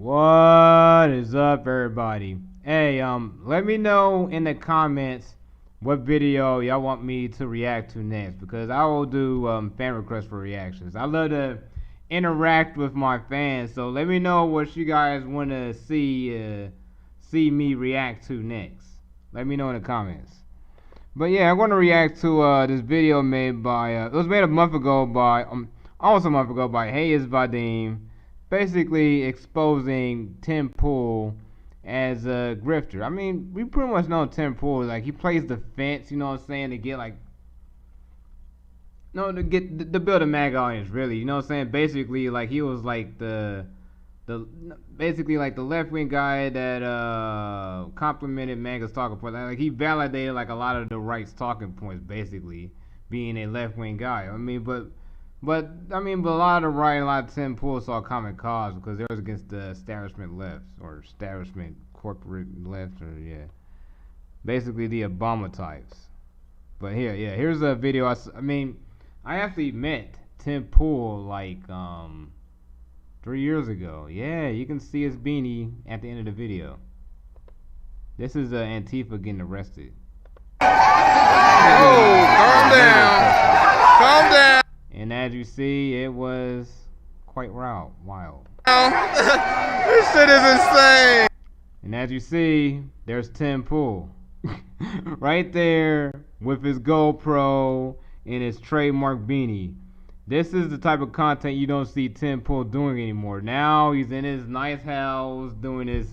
What is up, everybody? Hey, let me know in the comments what video y'all want me to react to next, because I will do fan requests for reactions. I love to interact with my fans, so let me know what you guys want to see me react to next. Let me know in the comments. But yeah, I'm going to react to this video made by it was made a month ago by almost a month ago by HeyIt'sVadim, basically exposing Tim Pool as a grifter. I mean, we pretty much know Tim Pool, like he plays the fence, you know what I'm saying, to get like to build a mag audience, really, you know what I'm saying? Basically, like he was like the basically like the left wing guy that complimented MAGA's talking points. Like he validated like a lot of the right's talking points, basically being a left wing guy. I mean, but a lot of the right, a lot of Tim Pool saw common cause because they was against the establishment left or establishment corporate left, or basically the Obama types. But here's a video. I actually met Tim Pool like 3 years ago. Yeah, you can see his beanie at the end of the video. This is Antifa getting arrested. Oh, calm down. Calm down. And as you see, it was quite wild. This shit is insane. And as you see, there's Tim Pool. Right there with his GoPro and his trademark beanie. This is the type of content you don't see Tim Pool doing anymore. Now he's in his nice house doing his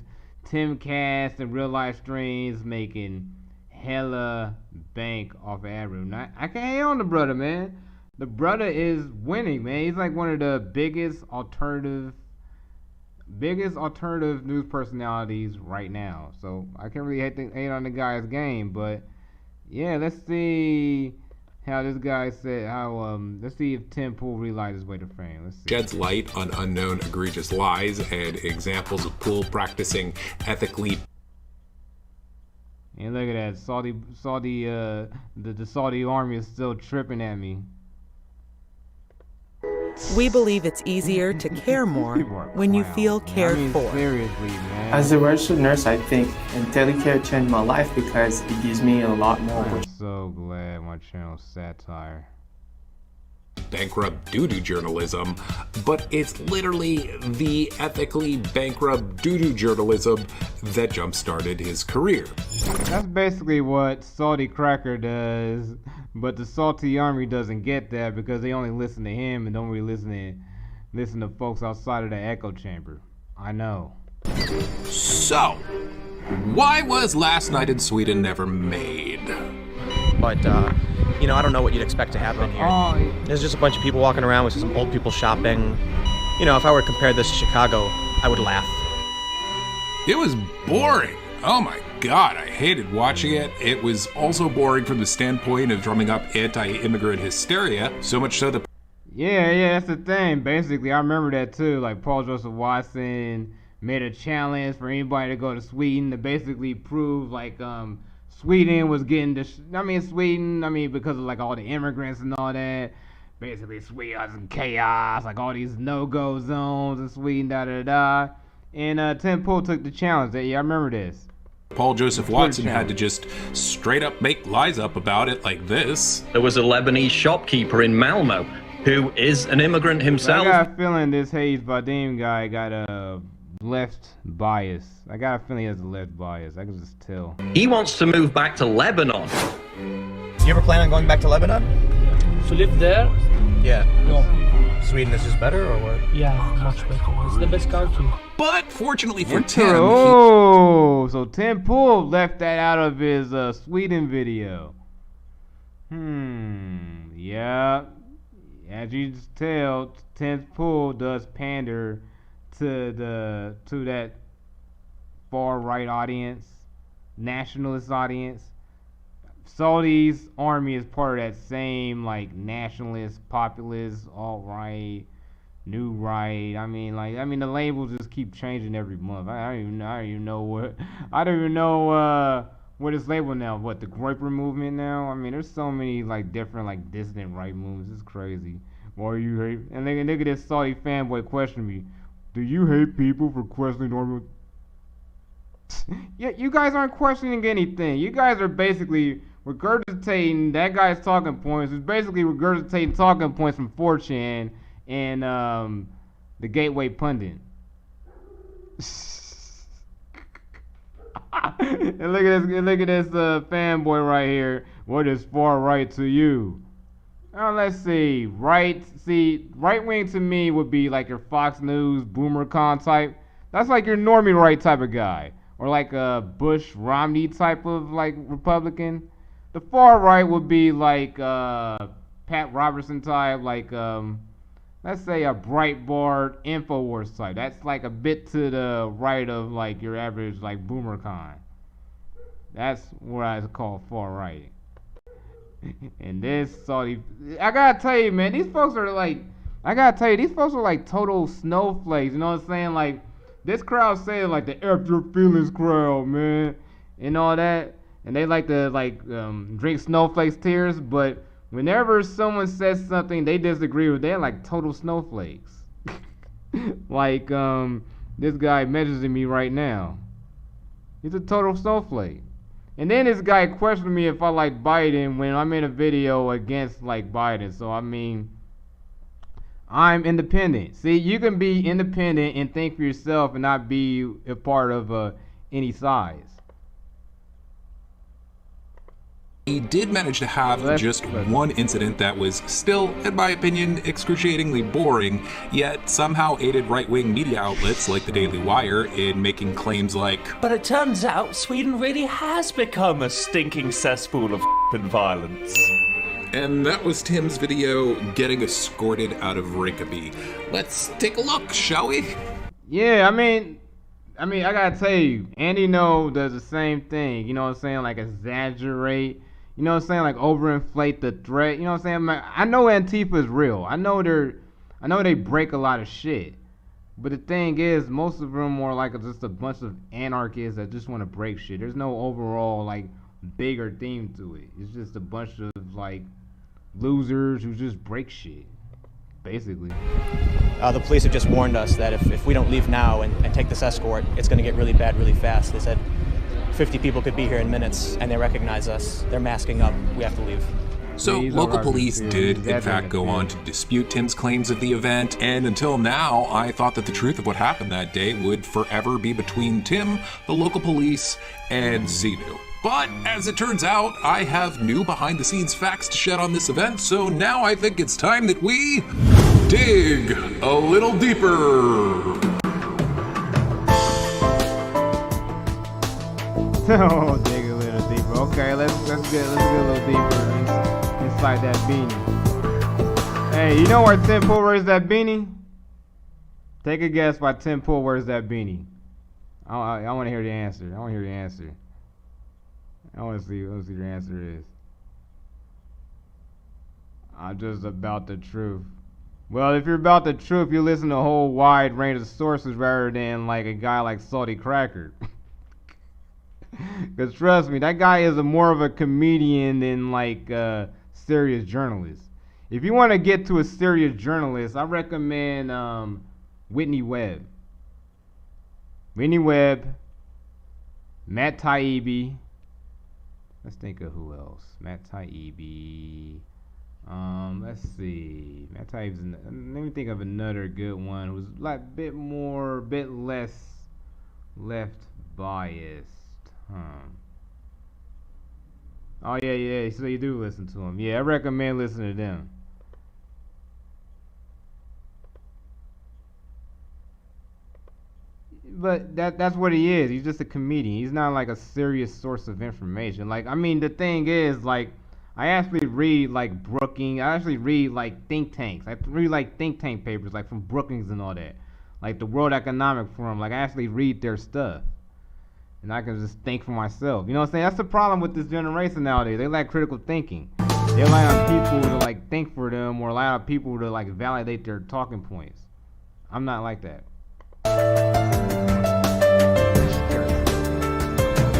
Timcast and real life streams, making hella bank off ad revenue. I can't hate on the brother, man. The brother is winning, man. He's like one of the biggest alternative news personalities right now. So I can't really hate on the guy's game, but yeah, let's see how this guy said let's see if Tim Pool realized his way to fame. Let's see. Sheds light on unknown egregious lies and examples of Pool practicing ethically. And look at that, the Saudi army is still tripping at me. We believe it's easier to care more when you feel cared for. Seriously, man. As a registered nurse, I think telecare changed my life because it gives me a lot more. I'm so glad my channel's satire. Bankrupt doo-doo journalism, but it's literally the ethically bankrupt doo-doo journalism that jump-started his career. That's basically what Salty Cracker does, but the Salty Army doesn't get that because they only listen to him and don't really listen to folks outside of the echo chamber. I know. So, why was Last Night in Sweden never made? But, I don't know what you'd expect to happen here. There's just a bunch of people walking around with some old people shopping. If I were to compare this to Chicago, I would laugh. It was boring. Oh my god, I hated watching it. It was also boring from the standpoint of drumming up anti-immigrant hysteria, so much so that... Yeah, that's the thing. Basically, I remember that too. Like, Paul Joseph Watson made a challenge for anybody to go to Sweden to basically prove, like, Sweden was getting Sweden, because of like all the immigrants and all that. Basically, Sweden was in chaos, like all these no-go zones in Sweden, da-da-da. And Tim Pool took the challenge. Yeah, I remember this. Paul Joseph Watson had to just straight up make lies up about it like this. There was a Lebanese shopkeeper in Malmo who is an immigrant himself. I got a feeling this HeyIt'sVadim guy got a left bias. I got a feeling he has a left bias. I can just tell. He wants to move back to Lebanon. You ever plan on going back to Lebanon? To live there? Yeah. No. Sweden is just better, or what? Yeah, much better. It's the best country. But fortunately for Tim, so Tim Pool left that out of his Sweden video. Yeah. As you just tell, Tim Pool does pander to that far right audience, nationalist audience. Saudi's army is part of that same like nationalist, populist, alt-right, new right. The labels just keep changing every month. I don't even know what is labeled now. What, the Groyper movement now? There's so many like different like dissident right movements. It's crazy. Or you and look at this Saudi fanboy question me. Do you hate people for questioning normal? Yeah, you guys aren't questioning anything. You guys are basically regurgitating that guy's talking points. It's basically regurgitating talking points from 4chan and the Gateway Pundit. And look at this fanboy right here. What is far right to you? Let's see. Right wing to me would be like your Fox News BoomerCon type. That's like your normie right type of guy, or like a Bush Romney type of like Republican. The far right would be like Pat Robertson type, like let's say a Breitbart Infowars type. That's like a bit to the right of like your average like BoomerCon. That's what I call far right. And this Saudi, I gotta tell you, man, these folks are like total snowflakes. You know what I'm saying? Like this crowd saying like the F your feelings crowd, man, and all that, and they like to drink snowflakes tears. But whenever someone says something they disagree with, they're like total snowflakes. Like this guy messaging me right now. He's a total snowflake. And then this guy questioned me if I like Biden when I'm in a video against like Biden. So I mean, I'm independent. See, you can be independent and think for yourself and not be a part of any size. He did manage to have just one incident that was still, in my opinion, excruciatingly boring, yet somehow aided right-wing media outlets like the Daily Wire in making claims like, "But it turns out Sweden really has become a stinking cesspool of f***ing violence." And that was Tim's video getting escorted out of Rinkeby. Let's take a look, shall we? Yeah, I mean, I gotta tell you, Andy No does the same thing. You know what I'm saying? Like exaggerate. You know what I'm saying? Like overinflate the threat. You know what I'm saying? I know Antifa is real. I know they break a lot of shit. But the thing is, most of them are like just a bunch of anarchists that just want to break shit. There's no overall like bigger theme to it. It's just a bunch of like losers who just break shit, basically. The police have just warned us that if we don't leave now and take this escort, it's going to get really bad really fast. They said 50 people could be here in minutes, and they recognize us. They're masking up. We have to leave. So, local police did, in fact, go on to dispute Tim's claims of the event, and until now, I thought that the truth of what happened that day would forever be between Tim, the local police, and Xenu. But, as it turns out, I have new behind-the-scenes facts to shed on this event, so now I think it's time that we dig a little deeper. Oh, dig a little deeper. Okay, let's get a little deeper inside that beanie. Hey, you know why Tim Pool wears that beanie? Take a guess why Tim Pool wears that beanie. I want to hear the answer. I want to see what your answer is. I'm just about the truth. Well, if you're about the truth, you listen to a whole wide range of sources rather than like a guy like Salty Cracker. Because trust me, that guy is more of a comedian than like a serious journalist. If you want to get to a serious journalist, I recommend Whitney Webb. Whitney Webb, Matt Taibbi. Let's think of who else. Matt Taibbi. Let's see. Matt Taibbi's. Let me think of another good one who's like a bit less left biased. Oh yeah. So you do listen to him. Yeah, I recommend listening to them. But that's what he is. He's just a comedian. He's not like a serious source of information. Like, I mean, the thing is, like, I actually read like Brookings. I actually read like think tanks. I read like think tank papers, like from Brookings and all that. Like the World Economic Forum. Like I actually read their stuff. And I can just think for myself. You know what I'm saying? That's the problem with this generation nowadays. They lack critical thinking. They rely on people to like think for them, or rely on people to like validate their talking points. I'm not like that.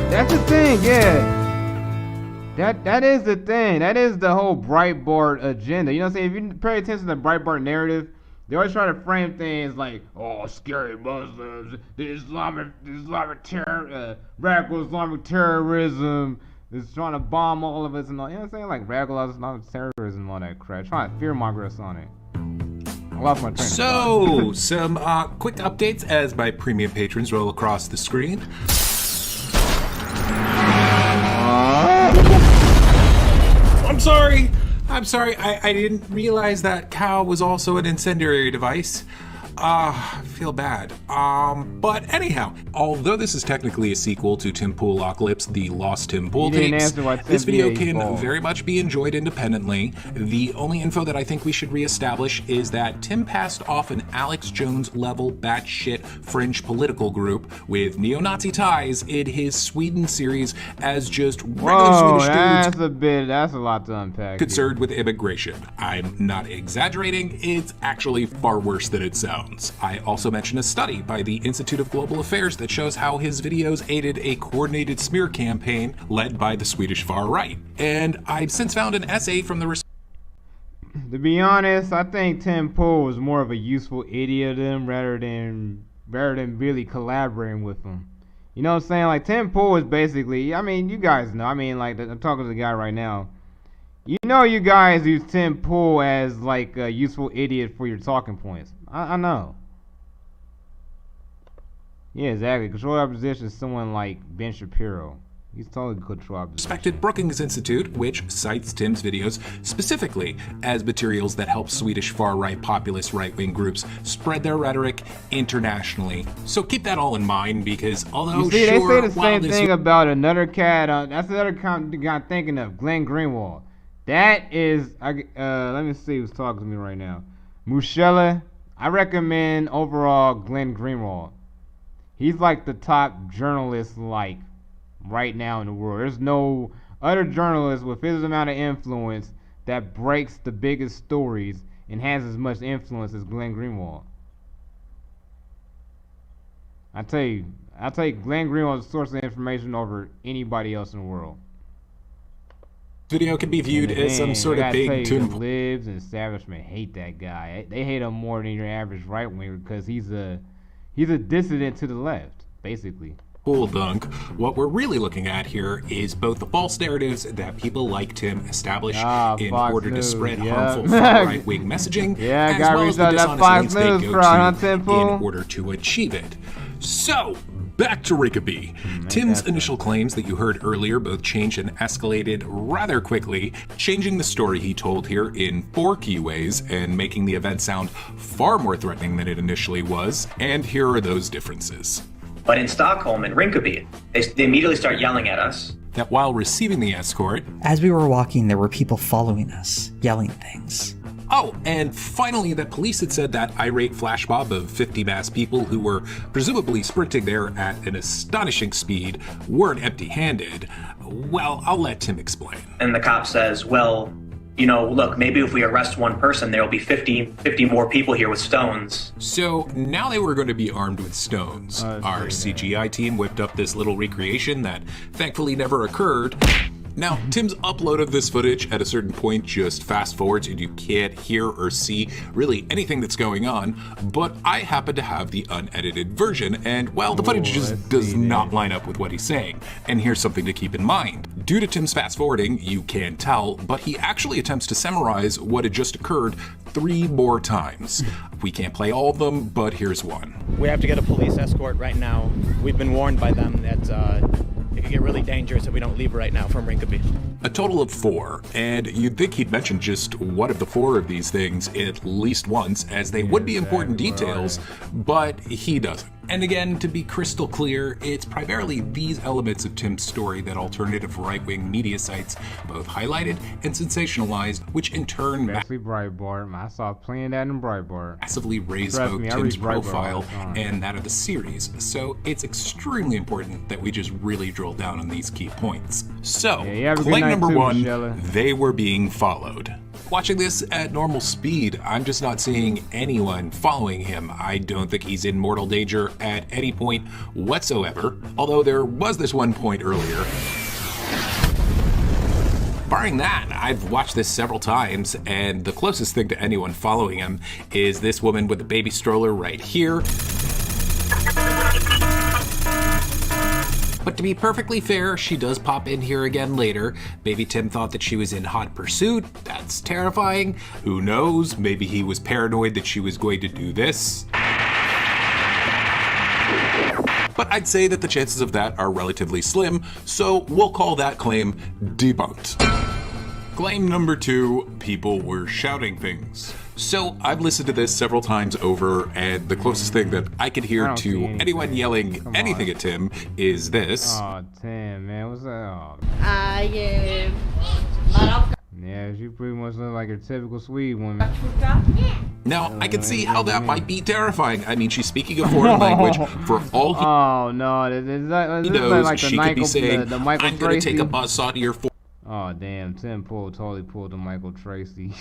That's the thing, yeah. That is the thing. That is the whole Breitbart agenda. You know what I'm saying? If you pay attention to the Breitbart narrative, They always try to frame things like, oh, scary Muslims, the Islamic terror, radical Islamic terrorism is trying to bomb all of us and all. You know what I'm saying? Like radical Islamic terrorism and all that crap. Trying to fearmonger us on it. I lost my train of So, some quick updates as my premium patrons roll across the screen. I'm sorry. I didn't realize that cow was also an incendiary device. I feel bad. But anyhow, although this is technically a sequel to Tim Pool-Apocalypse, The Lost Tim Pool Tapes, this video can very much be enjoyed independently. The only info that I think we should reestablish is that Tim passed off an Alex Jones-level batshit fringe political group with neo-Nazi ties in his Sweden series as just regular Swedish dudes. That's a lot to unpack. Concerned with immigration. I'm not exaggerating, it's actually far worse than it sounds. I also mentioned a study by the Institute of Global Affairs that shows how his videos aided a coordinated smear campaign led by the Swedish far right. And I've since found an essay from the... To be honest, I think Tim Pool was more of a useful idiot to them rather than really collaborating with them. You know what I'm saying? Like, Tim Pool is basically, I mean, you guys know, like, I'm talking to the guy right now. You know you guys use Tim Pool as, like, a useful idiot for your talking points. I know. Yeah, exactly. Control opposition is someone like Ben Shapiro. He's totally control opposition. Respected Brookings Institute, which cites Tim's videos specifically as materials that help Swedish far-right populist right-wing groups spread their rhetoric internationally. So keep that all in mind, because although you see, they say the same thing about another cat. That's another guy I'm thinking of, Glenn Greenwald. That is, let me see who's talking to me right now. Mushella. I recommend overall Glenn Greenwald. He's like the top journalist like right now in the world. There's no other journalist with his amount of influence that breaks the biggest stories and has as much influence as Glenn Greenwald. I tell you, Glenn Greenwald's a source of information over anybody else in the world. Video can be viewed as some sort of big tune. Libs and establishment hate that guy. They hate him more than your average right winger because he's a dissident to the left, basically. Cool dunk. What we're really looking at here is both the false narratives that people like Tim establish in order to spread harmful far-right-wing messaging, as well as the dishonest links they go to in order to achieve it. So, back to Rickabee. Tim's initial claims that you heard earlier both changed and escalated rather quickly, changing the story he told here in 4 key ways and making the event sound far more threatening than it initially was, and here are those differences. But in Stockholm and Rinkeby, they immediately start yelling at us. That while receiving the escort, as we were walking, there were people following us, yelling things. Oh, and finally, that police had said that irate flash mob of 50 masked people who were presumably sprinting there at an astonishing speed weren't empty-handed. Well, I'll let Tim explain. And the cop says, well, you know, look, maybe if we arrest one person, there'll be 50 more people here with stones. So now they were going to be armed with stones. Our CGI team whipped up this little recreation that thankfully never occurred. Now, Tim's upload of this footage at a certain point just fast forwards and you can't hear or see really anything that's going on, but I happen to have the unedited version, and well, the footage just does not line up with what he's saying. And here's something to keep in mind. Due to Tim's fast forwarding, you can tell, but he actually attempts to summarize what had just occurred 3 more times. We can't play all of them, but here's one. We have to get a police escort right now. We've been warned by them that it could get really dangerous if we don't leave right now from Rinkeby. A total of 4, and you'd think he'd mention just one of the 4 of these things at least once, as they would be important details, but he doesn't. And again, to be crystal clear, it's primarily these elements of Tim's story that alternative right-wing media sites both highlighted and sensationalized, which in turn Breitbart. I saw playing that in Breitbart. Massively raised both Tim's profile and that of the series. So it's extremely important that we just really drill down on these key points. So, claim number 1, they were being followed. Watching this at normal speed, I'm just not seeing anyone following him. I don't think he's in mortal danger at any point whatsoever, although there was this one point earlier Barring that, I've watched this several times, and the closest thing to anyone following him is this woman with the baby stroller right here. But to be perfectly fair, she does pop in here again later. Maybe Tim thought that she was in hot pursuit. That's terrifying. Who knows? Maybe he was paranoid that she was going to do this. But I'd say that the chances of that are relatively slim, so we'll call that claim debunked. Claim number 2, people were shouting things. So I've listened to this several times over, and the closest thing that I could hear to anyone yelling anything at Tim is this. Oh, Tim, man, what's up? Yeah, she pretty much look like a typical Swede woman. Now, I can see how that might be terrifying. I mean, she's speaking a foreign language for all he knows. Like she could be saying, I'm going to take a bus onto your forehead. Oh, damn, Tim totally pulled the Michael Tracy.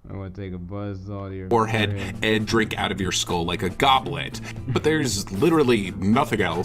I'm gonna take a buzz on your forehead and drink out of your skull like a goblet. But there's literally nothing else.